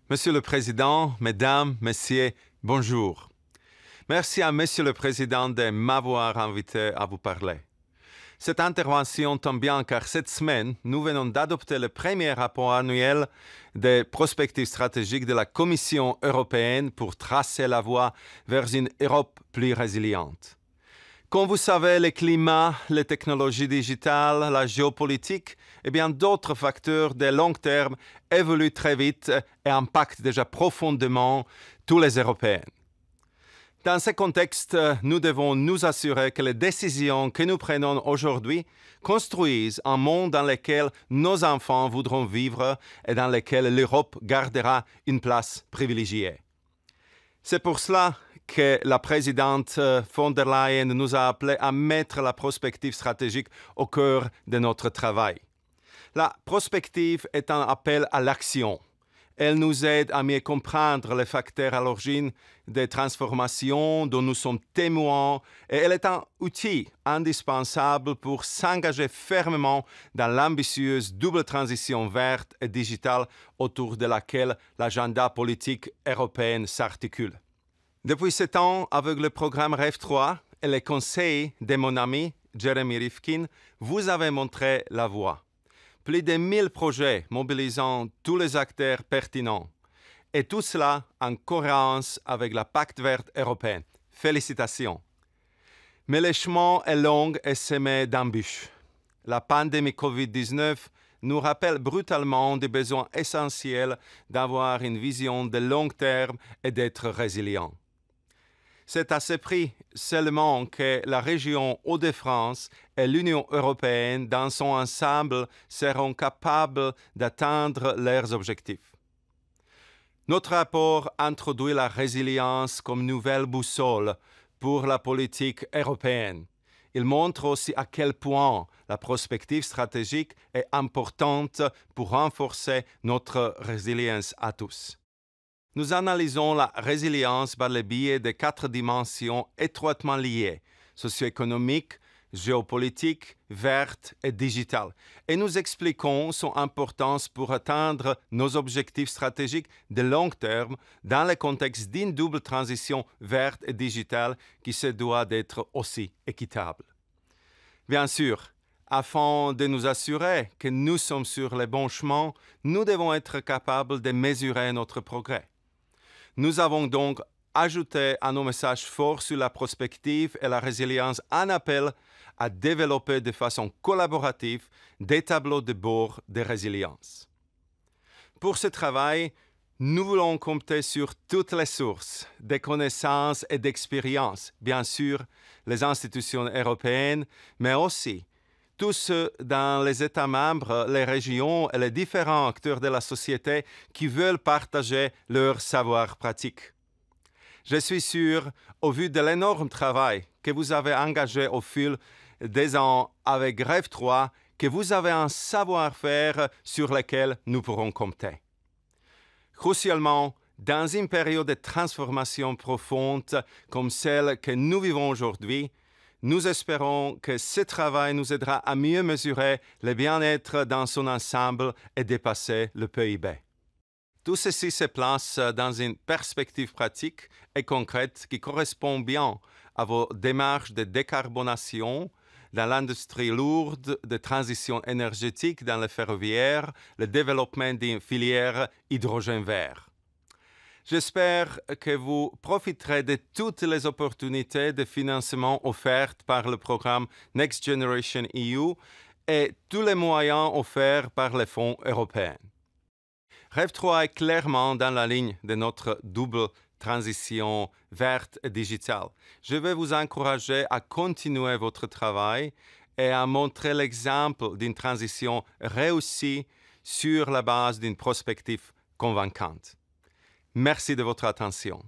Monsieur le Président, Mesdames, Messieurs, bonjour. Merci à Monsieur le Président de m'avoir invité à vous parler. Cette intervention tombe bien car cette semaine, nous venons d'adopter le premier rapport annuel des prospectives stratégiques de la Commission européenne pour tracer la voie vers une Europe plus résiliente. Comme vous savez, le climat, les technologies digitales, la géopolitique et bien d'autres facteurs de long terme évoluent très vite et impactent déjà profondément tous les Européens. Dans ce contexte, nous devons nous assurer que les décisions que nous prenons aujourd'hui construisent un monde dans lequel nos enfants voudront vivre et dans lequel l'Europe gardera une place privilégiée. C'est pour cela que la présidente von der Leyen nous a appelés à mettre la prospective stratégique au cœur de notre travail. La prospective est un appel à l'action. Elle nous aide à mieux comprendre les facteurs à l'origine des transformations dont nous sommes témoins et elle est un outil indispensable pour s'engager fermement dans l'ambitieuse double transition verte et digitale autour de laquelle l'agenda politique européen s'articule. Depuis 7 ans, avec le programme REF 3 et les conseils de mon ami Jeremy Rifkin, vous avez montré la voie. Plus de 1000 projets mobilisant tous les acteurs pertinents. Et tout cela en cohérence avec la Pacte verte européenne. Félicitations. Mais le chemin est long et semé d'embûches. La pandémie Covid-19 nous rappelle brutalement des besoins essentiels d'avoir une vision de long terme et d'être résilient. C'est à ce prix seulement que la région Hauts-de-France et l'Union européenne dans son ensemble seront capables d'atteindre leurs objectifs. Notre rapport introduit la résilience comme nouvelle boussole pour la politique européenne. Il montre aussi à quel point la prospective stratégique est importante pour renforcer notre résilience à tous. Nous analysons la résilience par le biais de 4 dimensions étroitement liées, socio-économiques, géopolitiques, vertes et digitales, et nous expliquons son importance pour atteindre nos objectifs stratégiques de long terme dans le contexte d'une double transition verte et digitale qui se doit d'être aussi équitable. Bien sûr, afin de nous assurer que nous sommes sur le bon chemin, nous devons être capables de mesurer notre progrès. Nous avons donc ajouté à nos messages forts sur la prospective et la résilience un appel à développer de façon collaborative des tableaux de bord de résilience. Pour ce travail, nous voulons compter sur toutes les sources de connaissances et d'expériences, bien sûr les institutions européennes, mais aussi tous ceux dans les États membres, les régions et les différents acteurs de la société qui veulent partager leur savoir pratique. Je suis sûr, au vu de l'énorme travail que vous avez engagé au fil des ans avec REF 3, que vous avez un savoir-faire sur lequel nous pourrons compter. Crucialement, dans une période de transformation profonde comme celle que nous vivons aujourd'hui, nous espérons que ce travail nous aidera à mieux mesurer le bien-être dans son ensemble et dépasser le PIB. Tout ceci se place dans une perspective pratique et concrète qui correspond bien à vos démarches de décarbonation dans l'industrie lourde, de transition énergétique dans le ferroviaire, le développement d'une filière hydrogène vert. J'espère que vous profiterez de toutes les opportunités de financement offertes par le programme Next Generation EU et tous les moyens offerts par les fonds européens. REF 3 est clairement dans la ligne de notre double transition verte et digitale. Je vais vous encourager à continuer votre travail et à montrer l'exemple d'une transition réussie sur la base d'une prospective convaincante. Merci de votre attention.